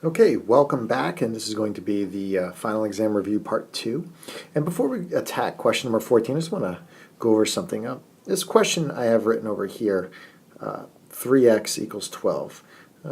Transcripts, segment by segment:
Okay, welcome back, and this is going to be the final exam review part 2. And before we attack question number 14, I just want to go over something. This question I have written over here, 3x equals 12.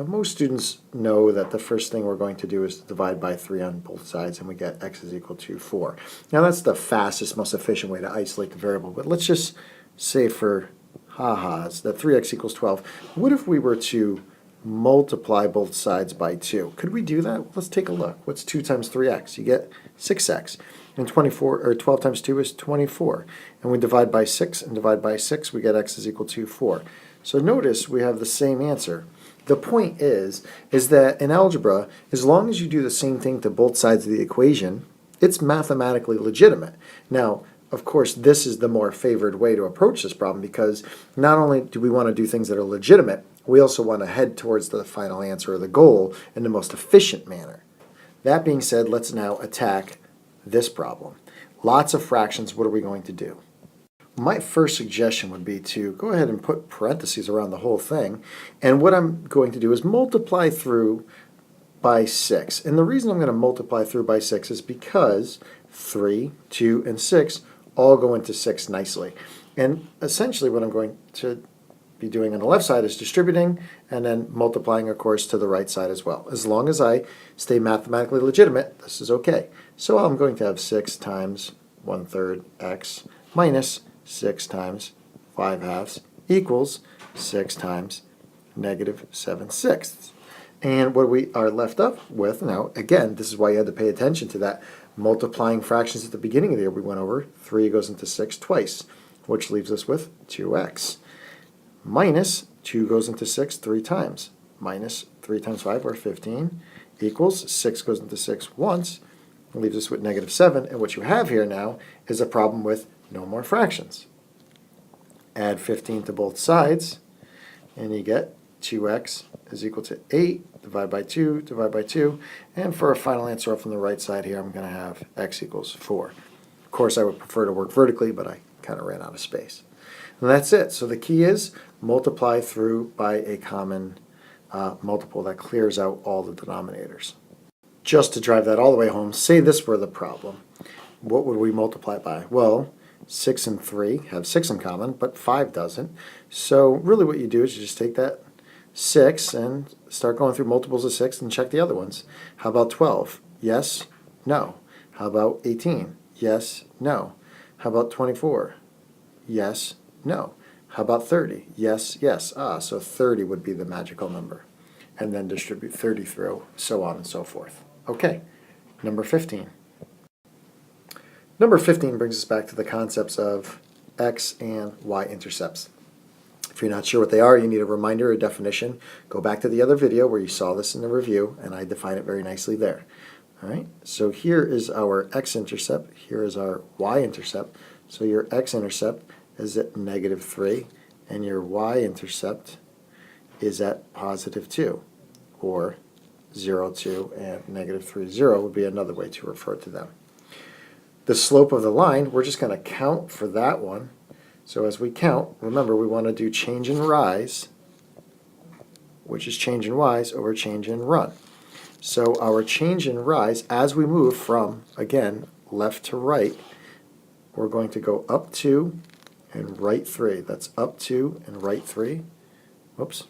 Most students know that the first thing we're going to do is divide by 3 on both sides, and we get x is equal to 4. Now that's the fastest, most efficient way to isolate the variable, but let's just say for ha-has that 3x equals 12. What if we were to multiply both sides by 2? Could we do that? Let's take a look. What's 2 times 3x? You get 6x. And 12 times 2 is 24. And we divide by 6 and divide by 6, we get x is equal to 4. So notice we have the same answer. The point is that in algebra, as long as you do the same thing to both sides of the equation, it's mathematically legitimate. Now, of course, this is the more favored way to approach this problem because not only do we want to do things that are legitimate, we also want to head towards the final answer or the goal in the most efficient manner. That being said, let's now attack this problem. Lots of fractions, what are we going to do? My first suggestion would be to go ahead and put parentheses around the whole thing, and what I'm going to do is multiply through by 6. And the reason I'm going to multiply through by 6 is because 3, 2, and 6 all go into 6 nicely. And essentially what I'm going to be doing on the left side is distributing and then multiplying, of course, to the right side as well. As long as I stay mathematically legitimate, this is okay. So I'm going to have 6 times 1/3 x minus 6 times 5/2 equals 6 times negative 7/6. And what we are left up with now, again, this is why you had to pay attention to that multiplying fractions at the beginning of the year we went over. 3 goes into 6 twice, which leaves us with 2x. Minus 2 goes into 6 3 times. Minus 3 times 5, or 15, equals 6 goes into 6 once, and leaves us with negative 7. And what you have here now is a problem with no more fractions. Add 15 to both sides, and you get 2x is equal to 8, divide by 2, divide by 2. And for a final answer up on the right side here, I'm going to have x equals 4. Of course, I would prefer to work vertically, but I kind of ran out of space. And that's it. So the key is multiply through by a common multiple that clears out all the denominators. Just to drive that all the way home, say this were the problem. What would we multiply by? Well, 6 and 3 have 6 in common, but 5 doesn't. So really what you do is you just take that 6 and start going through multiples of 6 and check the other ones. How about 12? Yes, no. How about 18? Yes, no. How about 24? Yes, no. How about 30? Yes, yes. So 30 would be the magical number. And then distribute 30 through, so on and so forth. Okay, number 15. Number 15 brings us back to the concepts of x and y-intercepts. If you're not sure what they are, you need a reminder or definition. Go back to the other video where you saw this in the review, and I define it very nicely there. All right, so here is our x-intercept. Here is our y-intercept. So your x-intercept is at negative 3, and your y-intercept is at positive 2, or 0, 2, and negative 3, 0 would be another way to refer to them. The slope of the line, we're just going to count for that one. So as we count, remember we want to do change in rise, which is change in rise over change in run. So our change in rise, as we move from, again, left to right, we're going to go up 2 and right 3. That's up 2 and right 3. Whoops.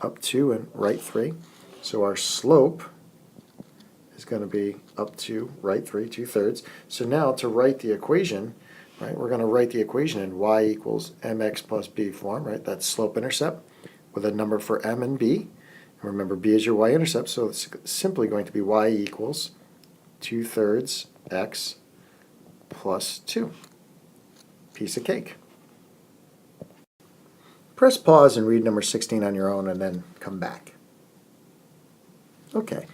Up 2 and right 3. So our slope is going to be up 2, right 3, 2/3. So now to write the equation, right, we're going to write the equation in y equals mx plus b form, right? That's slope-intercept with a number for m and b. And remember, b is your y-intercept, so it's simply going to be y equals 2/3 x plus 2. Piece of cake. Press pause and read number 16 on your own and then come back. Okay,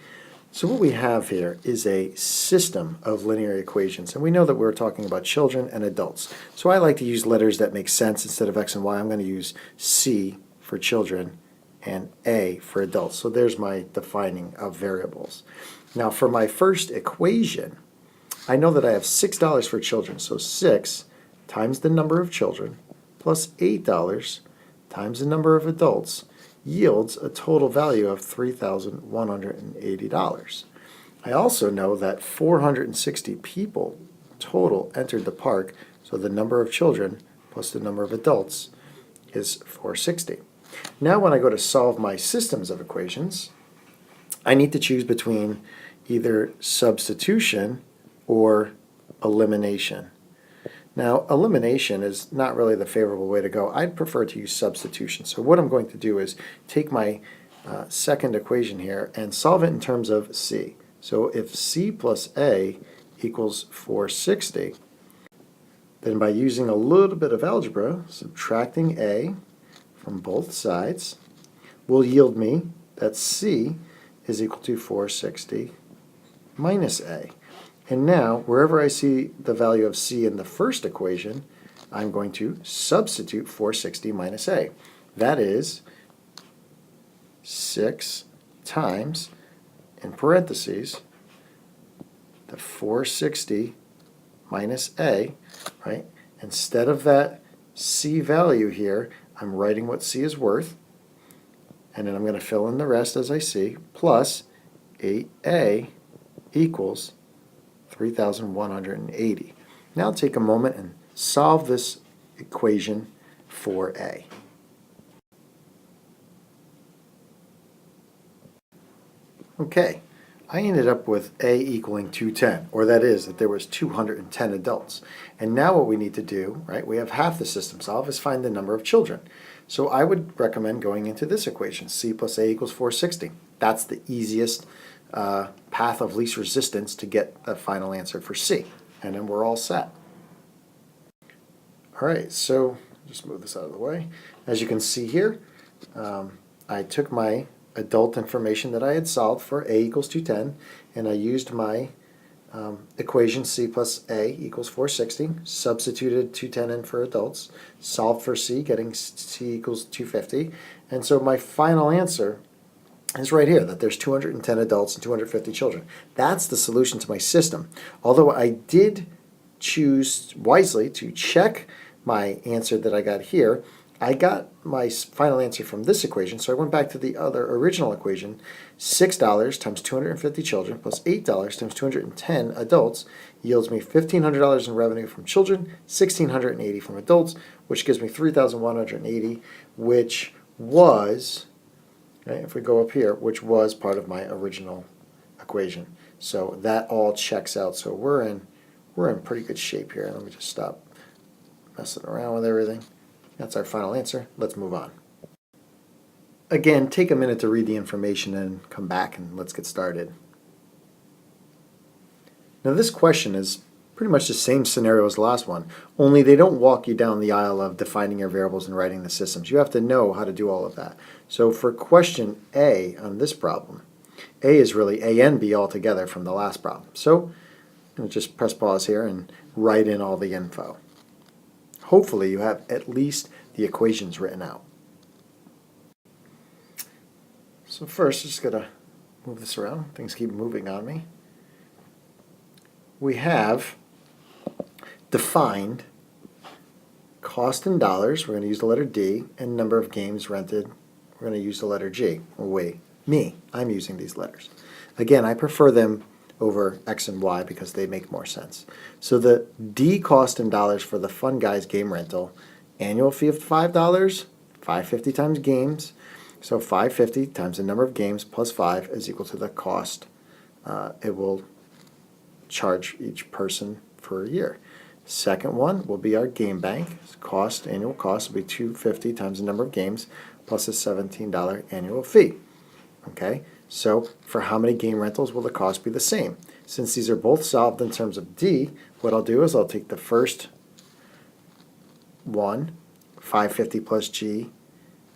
so what we have here is a system of linear equations, and we know that we're talking about children and adults. So I like to use letters that make sense instead of x and y. I'm going to use C for children and A for adults. So there's my defining of variables. Now for my first equation, I know that I have $6 for children, so 6 times the number of children plus $8 times the number of adults yields a total value of $3,180. I also know that 460 people total entered the park, so the number of children plus the number of adults is 460. Now when I go to solve my systems of equations, I need to choose between either substitution or elimination. Now, elimination is not really the favorable way to go. I'd prefer to use substitution. So what I'm going to do is take my second equation here and solve it in terms of C. So if C plus A equals 460, then by using a little bit of algebra, subtracting A from both sides will yield me that C is equal to 460 minus A. And now, wherever I see the value of C in the first equation, I'm going to substitute 460 minus A. That is 6 times, in parentheses, the 460 minus A, right? Instead of that C value here, I'm writing what C is worth, and then I'm going to fill in the rest as I see, plus 8A equals 3,180. Now take a moment and solve this equation for A. Okay, I ended up with A equaling 210, or that is, that there was 210 adults. And now what we need to do, right, we have half the system solved, is find the number of children. So I would recommend going into this equation, C plus A equals 460. That's the easiest path of least resistance to get the final answer for C. And then we're all set. All right, so just move this out of the way. As you can see here, I took my adult information that I had solved for A equals 210, and I used my equation C plus A equals 460, substituted 210 in for adults, solved for C, getting C equals 250, and so my final answer is right here, that there's 210 adults and 250 children. That's the solution to my system. Although I did choose wisely to check my answer that I got here, I got my final answer from this equation, so I went back to the other original equation. $6 times 250 children plus $8 times 210 adults yields me $1,500 in revenue from children, $1,680 from adults, which gives me $3,180, which was, right, if we go up here, which was part of my original equation. So that all checks out. So we're in pretty good shape here. Let me just stop messing around with everything. That's our final answer. Let's move on. Again, take a minute to read the information and come back and let's get started. Now this question is pretty much the same scenario as the last one, only they don't walk you down the aisle of defining your variables and writing the systems. You have to know how to do all of that. So for question A on this problem, A is really A and B all together from the last problem. So I'm going to just press pause here and write in all the info. Hopefully you have at least the equations written out. So first, just got to move this around. Things keep moving on me. We have defined cost in dollars. We're going to use the letter D, and number of games rented. We're going to use the letter G. Well, I'm using these letters. Again, I prefer them over X and Y because they make more sense. So the D cost in dollars for the Fun Guys game rental, annual fee of $5, $550 times games, so $550 times the number of games plus 5 is equal to the cost it will charge each person for a year. Second one will be our game bank. Annual cost will be $250 times the number of games plus a $17 annual fee. Okay, so for how many game rentals will the cost be the same? Since these are both solved in terms of D, what I'll do is I'll take the first one, 550 plus G,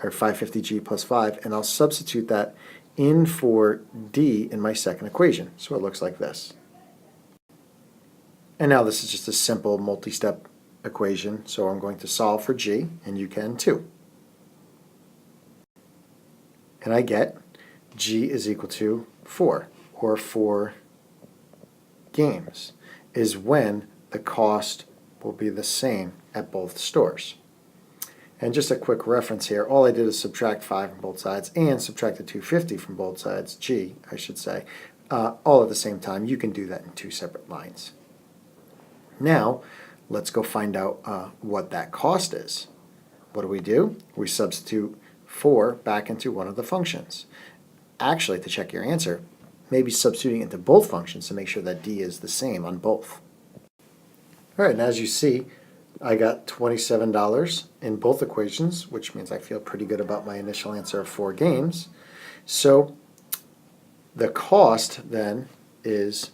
or 550G plus 5, and I'll substitute that in for D in my second equation. So it looks like this. And now this is just a simple multi-step equation, so I'm going to solve for G, and you can too. And I get G is equal to 4, or 4 games, is when the cost will be the same at both stores. And just a quick reference here, all I did is subtract 5 from both sides and subtract the 250 from both sides, G, I should say, all at the same time. You can do that in 2 separate lines. Now, let's go find out what that cost is. What do? We substitute 4 back into one of the functions. Actually, to check your answer, maybe substituting into both functions to make sure that D is the same on both. All right, and as you see, I got $27 in both equations, which means I feel pretty good about my initial answer of 4 games. So the cost then is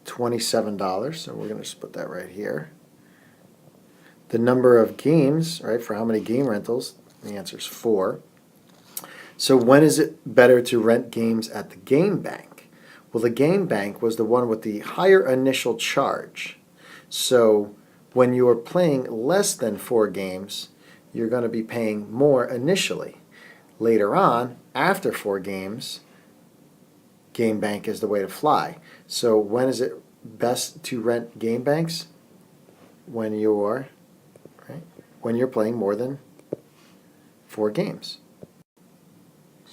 $27, so we're going to just put that right here. The number of games, right, for how many game rentals, the answer is 4. So when is it better to rent games at the game bank? Well, the game bank was the one with the higher initial charge. So when you are playing less than 4 games, you're going to be paying more initially. Later on, after 4 games, game bank is the way to fly. So when is it best to rent game banks? When you're playing more than 4 games.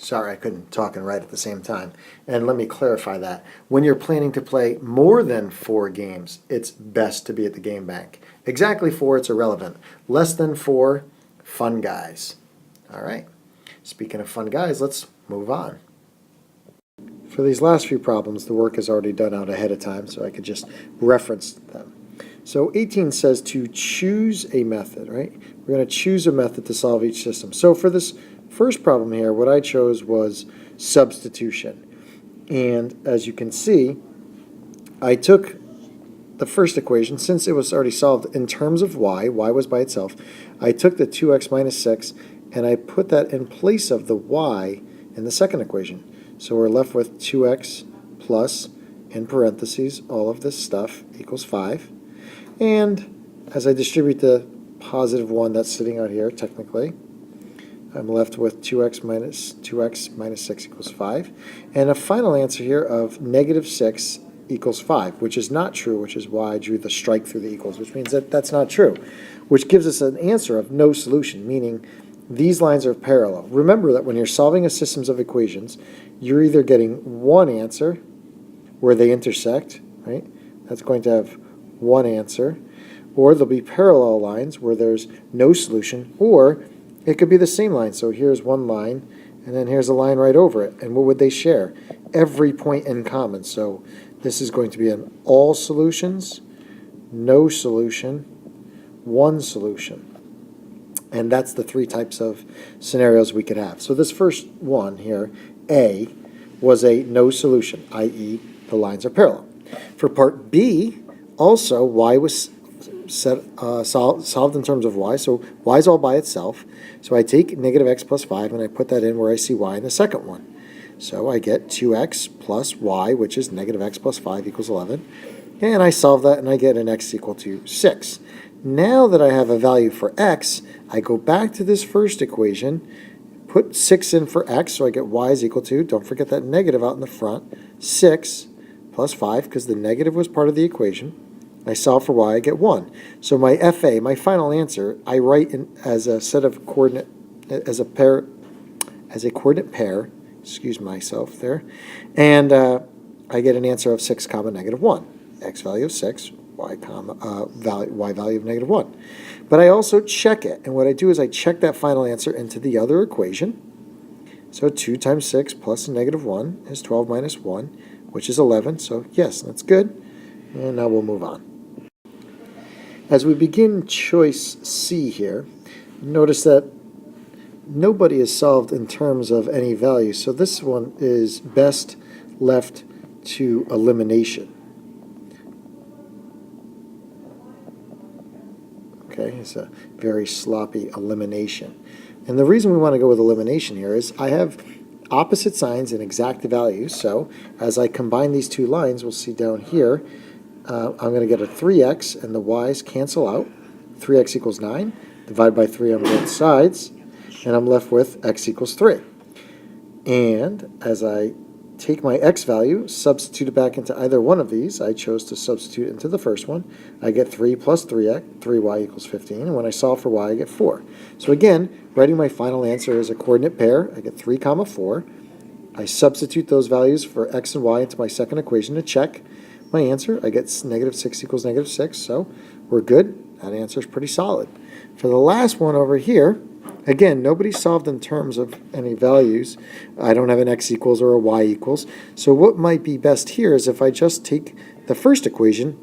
Sorry, I couldn't talk and write at the same time. And let me clarify that. When you're planning to play more than 4 games, it's best to be at the game bank. Exactly 4, it's irrelevant. Less than 4, fun guys. All right. Speaking of fun guys, let's move on. For these last few problems, the work is already done out ahead of time, so I could just reference them. So 18 says to choose a method, right? We're going to choose a method to solve each system. So for this first problem here, what I chose was substitution. And as you can see, I took the first equation, since it was already solved in terms of y was by itself, I took the 2x minus 6 and I put that in place of the y in the second equation. So we're left with 2x plus, in parentheses, all of this stuff equals 5. And as I distribute the positive 1 that's sitting out here, technically, I'm left with 2x minus 6 equals 5. And a final answer here of negative 6 equals 5, which is not true, which is why I drew the strike through the equals, which means that that's not true, which gives us an answer of no solution, meaning these lines are parallel. Remember that when you're solving a systems of equations, you're either getting one answer where they intersect, right? That's going to have one answer, or there'll be parallel lines where there's no solution, or it could be the same line. So here's one line, and then here's a line right over it. And what would they share? Every point in common. So this is going to be an all solutions, no solution, one solution. And that's the 3 types of scenarios we could have. So this first one here, A, was a no solution, i.e. the lines are parallel. For part B, also y was solved in terms of y, so y is all by itself. So I take negative x plus 5 and I put that in where I see y in the second one. So I get 2x plus y, which is negative x plus 5 equals 11. And I solve that and I get an x equal to 6. Now that I have a value for x, I go back to this first equation, put 6 in for x, so I get y is equal to, don't forget that negative out in the front, 6 plus 5, because the negative was part of the equation. I solve for y, I get 1. So my FA, my final answer, I write in as a set of coordinate, as a coordinate pair, excuse myself there, and I get an answer of 6 comma negative 1. X value of 6, y value of negative 1. But I also check it, and what I do is I check that final answer into the other equation. So 2 times 6 plus negative 1 is 12 minus 1, which is 11. So yes, that's good. And now we'll move on. As we begin choice C here, notice that nobody is solved in terms of any value. So this one is best left to elimination. Okay, it's a very sloppy elimination. And the reason we want to go with elimination here is I have opposite signs and exact values. So as I combine these 2 lines, we'll see down here, I'm going to get a 3x, and the y's cancel out. 3x equals 9. Divide by 3 on both sides, and I'm left with x equals 3. And as I take my x value, substitute it back into either one of these. I chose to substitute into the first one. I get 3 plus 3y equals 15, and when I solve for y, I get 4. So again, writing my final answer as a coordinate pair, I get 3, 4. I substitute those values for x and y into my second equation to check my answer. I get negative 6 equals negative 6, so we're good. That answer is pretty solid. For the last one over here, again, nobody solved in terms of any values. I don't have an x equals or a y equals. So what might be best here is if I just take the first equation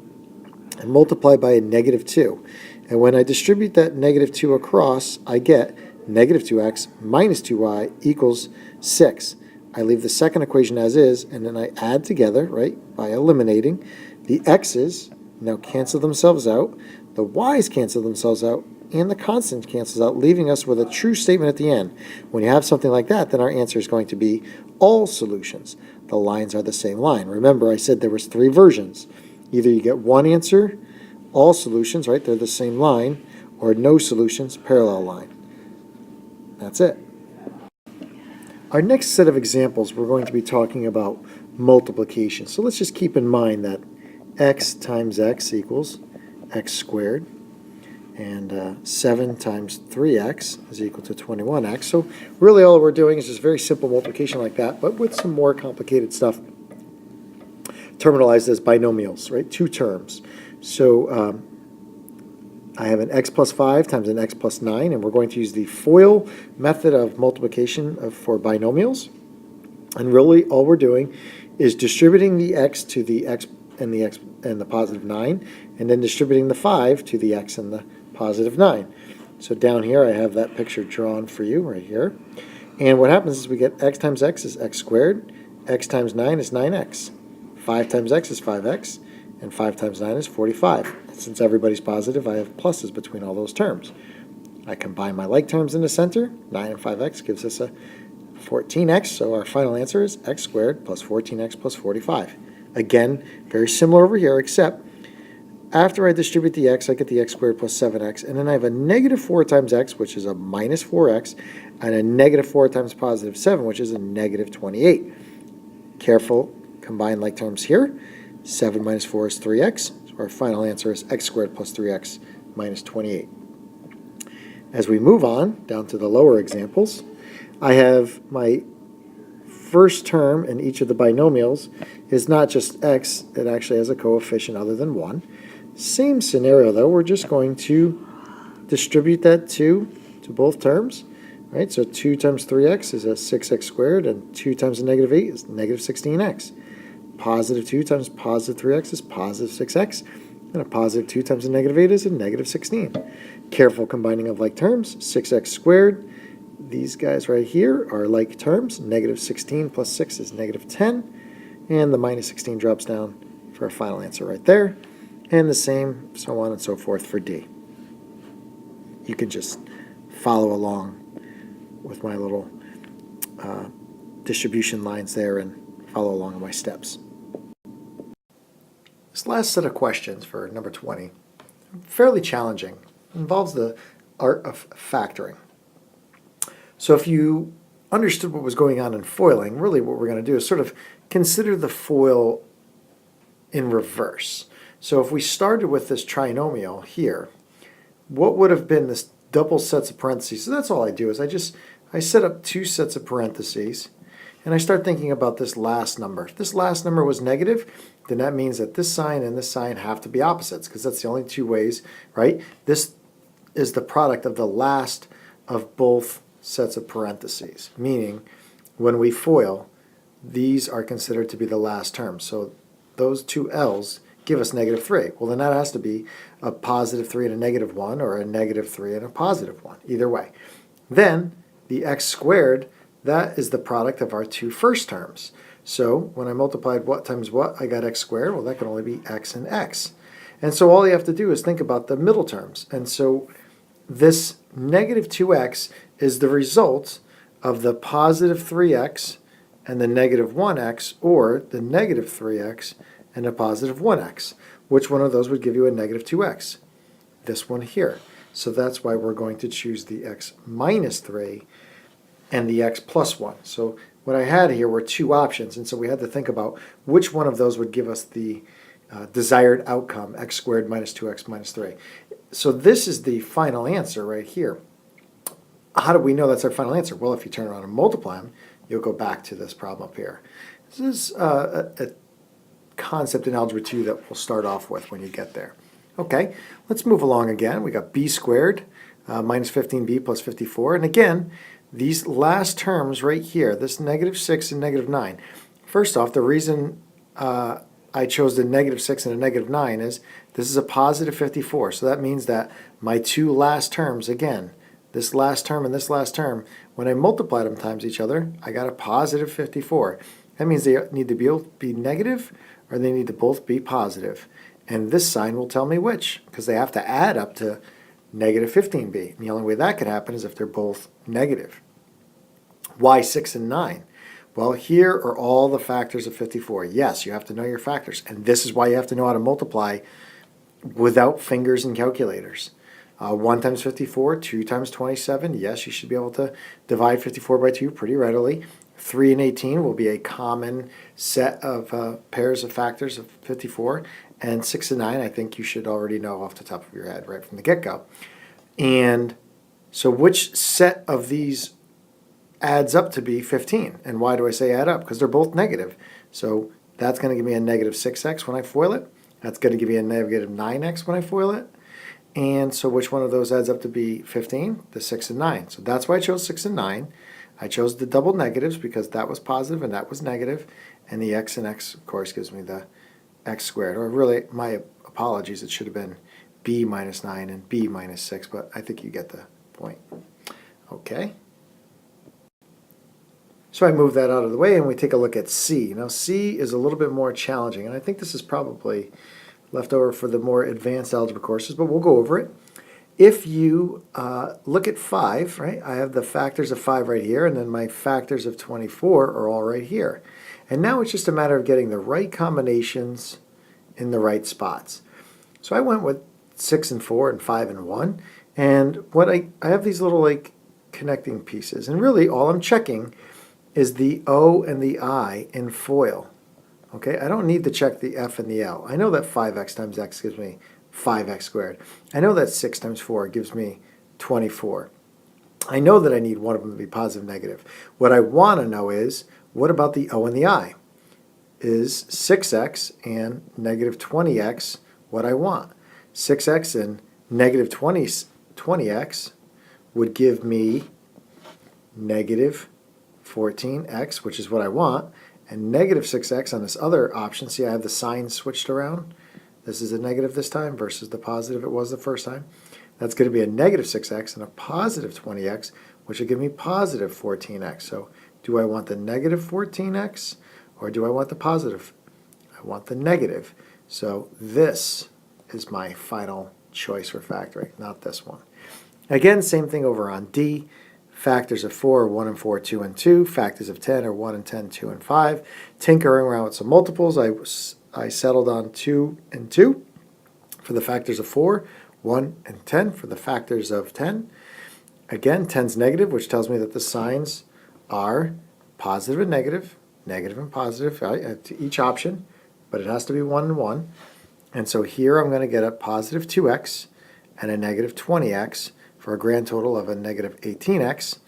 and multiply by a negative 2. And when I distribute that negative 2 across, I get negative 2x minus 2y equals 6. I leave the second equation as is, and then I add together, right, by eliminating. The x's now cancel themselves out, the y's cancel themselves out, and the constant cancels out, leaving us with a true statement at the end. When you have something like that, then our answer is going to be all solutions. The lines are the same line. Remember, I said there was 3 versions. Either you get one answer, all solutions, right, they're the same line, or no solutions, parallel line. That's it. Our next set of examples, we're going to be talking about multiplication. So let's just keep in mind that x times x equals x squared, and 7 times 3x is equal to 21x. So really all we're doing is just very simple multiplication like that, but with some more complicated stuff terminalized as binomials, right? 2 terms. So I have an x plus 5 times an x plus 9, and we're going to use the FOIL method of multiplication for binomials. And really all we're doing is distributing the x to the x and the positive 9, and then distributing the 5 to the x and the positive 9. So down here I have that picture drawn for you right here. And what happens is we get x times x is x squared, x times 9 is 9x, 5 times x is 5x, and 5 times 9 is 45. Since everybody's positive, I have pluses between all those terms. I combine my like terms in the center. 9 and 5x gives us a 14x, so our final answer is x squared plus 14x plus 45. Again, very similar over here, except after I distribute the x, I get the x squared plus 7x, and then I have a negative 4 times x, which is a minus 4x, and a negative 4 times positive 7, which is a negative 28. Careful, combine like terms here. 7 minus 4 is 3x, so our final answer is x squared plus 3x minus 28. As we move on down to the lower examples, I have my first term in each of the binomials is not just x, it actually has a coefficient other than 1. Same scenario though, we're just going to distribute that 2 to both terms, right? So 2 times 3x is a 6x squared, and 2 times a negative 8 is negative 16x. Positive 2 times positive 3x is positive 6x, and a positive 2 times a negative 8 is a negative 16. Careful combining of like terms, 6x squared. These guys right here are like terms. Negative 16 plus 6 is negative 10, and the minus 16 drops down for our final answer right there. And the same, so on and so forth for D. You can just follow along with my little distribution lines there and follow along in my steps. This last set of questions for number 20, fairly challenging, involves the art of factoring. So if you understood what was going on in foiling, really what we're going to do is sort of consider the FOIL in reverse. So if we started with this trinomial here, what would have been this double sets of parentheses? So that's all I do is I set up 2 sets of parentheses, and I start thinking about this last number. If this last number was negative, then that means that this sign and this sign have to be opposites, because that's the only 2 ways, right? This is the product of the last of both sets of parentheses, meaning when we FOIL, these are considered to be the last term. So those 2 L's give us negative 3. Well, then that has to be a positive 3 and a negative 1, or a negative 3 and a positive 1, either way. Then the x squared, that is the product of our 2 first terms. So when I multiplied what times what, I got x squared. Well, that can only be x and x. And so all you have to do is think about the middle terms. And so this negative 2x is the result of the positive 3x and the negative 1x, or the negative 3x and a positive 1x. Which one of those would give you a negative 2x? This one here. So that's why we're going to choose the x minus 3 and the x plus 1. So what I had here were two options, and so we had to think about which one of those would give us the desired outcome, x squared minus 2x minus 3. So this is the final answer right here. How do we know that's our final answer? Well, if you turn around and multiply them, you'll go back to this problem up here. This is a concept in Algebra 2 that we'll start off with when you get there. Okay, let's move along again. We got b squared minus 15b plus 54. And again, these last terms right here, this negative 6 and negative 9. First off, the reason I chose the negative 6 and a negative 9 is this is a positive 54. So that means that my two last terms, again, this last term and this last term, when I multiplied them times each other, I got a positive 54. That means they need to be negative or they need to both be positive. And this sign will tell me which, because they have to add up to negative 15b. And the only way that could happen is if they're both negative. Why 6 and 9? Well, here are all the factors of 54. Yes, you have to know your factors. And this is why you have to know how to multiply without fingers and calculators. 1 times 54, 2 times 27. Yes, you should be able to divide 54 by 2 pretty readily. 3 and 18 will be a common set of pairs of factors of 54. And 6 and 9, I think you should already know off the top of your head right from the get-go. And so which set of these adds up to be 15? And why do I say add up? Because they're both negative. So that's going to give me a negative 6x when I FOIL it. That's going to give me a negative 9x when I FOIL it. And so which one of those adds up to be 15? The 6 and 9. So that's why I chose 6 and 9. I chose the double negatives because that was positive and that was negative. And the x and x, of course, gives me the x squared. Or really, my apologies, it should have been b minus 9 and b minus 6, but I think you get the point. Okay. So I move that out of the way and we take a look at C. Now C is a little bit more challenging, and I think this is probably left over for the more advanced algebra courses, but we'll go over it. If you look at 5, right, I have the factors of 5 right here, and then my factors of 24 are all right here. And now it's just a matter of getting the right combinations in the right spots. So I went with 6 and 4 and 5 and 1, and what I have these little like connecting pieces, and really all I'm checking is the O and the I in FOIL. Okay, I don't need to check the F and the L. I know that 5x times x gives me 5x squared. I know that 6 times 4 gives me 24. I know that I need one of them to be positive, negative. What I want to know is, what about the O and the I? Is 6x and negative 20x what I want? 6x and negative 20x would give me negative 14x, which is what I want, and negative 6x on this other option. See, I have the sign switched around. This is a negative this time versus the positive it was the first time. That's going to be a negative 6x and a positive 20x, which will give me positive 14x. So do I want the negative 14x or do I want the positive? I want the negative. So this is my final choice for factoring, not this one. Again, same thing over on D. Factors of 4 are 1 and 4, 2 and 2. Factors of 10 are 1 and 10, 2 and 5. Tinkering around with some multiples, I settled on 2 and 2 for the factors of 4, 1 and 10 for the factors of 10. Again, 10's negative, which tells me that the signs are positive and negative, negative and positive to each option, but it has to be 1 and 1. And so here I'm going to get a positive 2x and a negative 20x for a grand total of a negative 18x.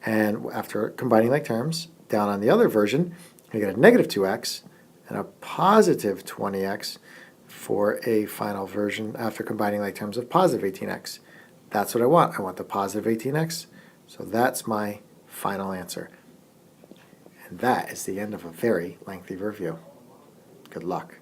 And after combining like terms, down on the other version, I get a negative 2x and a positive 20x for a final version after combining like terms of positive 18x. That's what I want. I want the positive 18x. So that's my final answer. And that is the end of a very lengthy review. Good luck.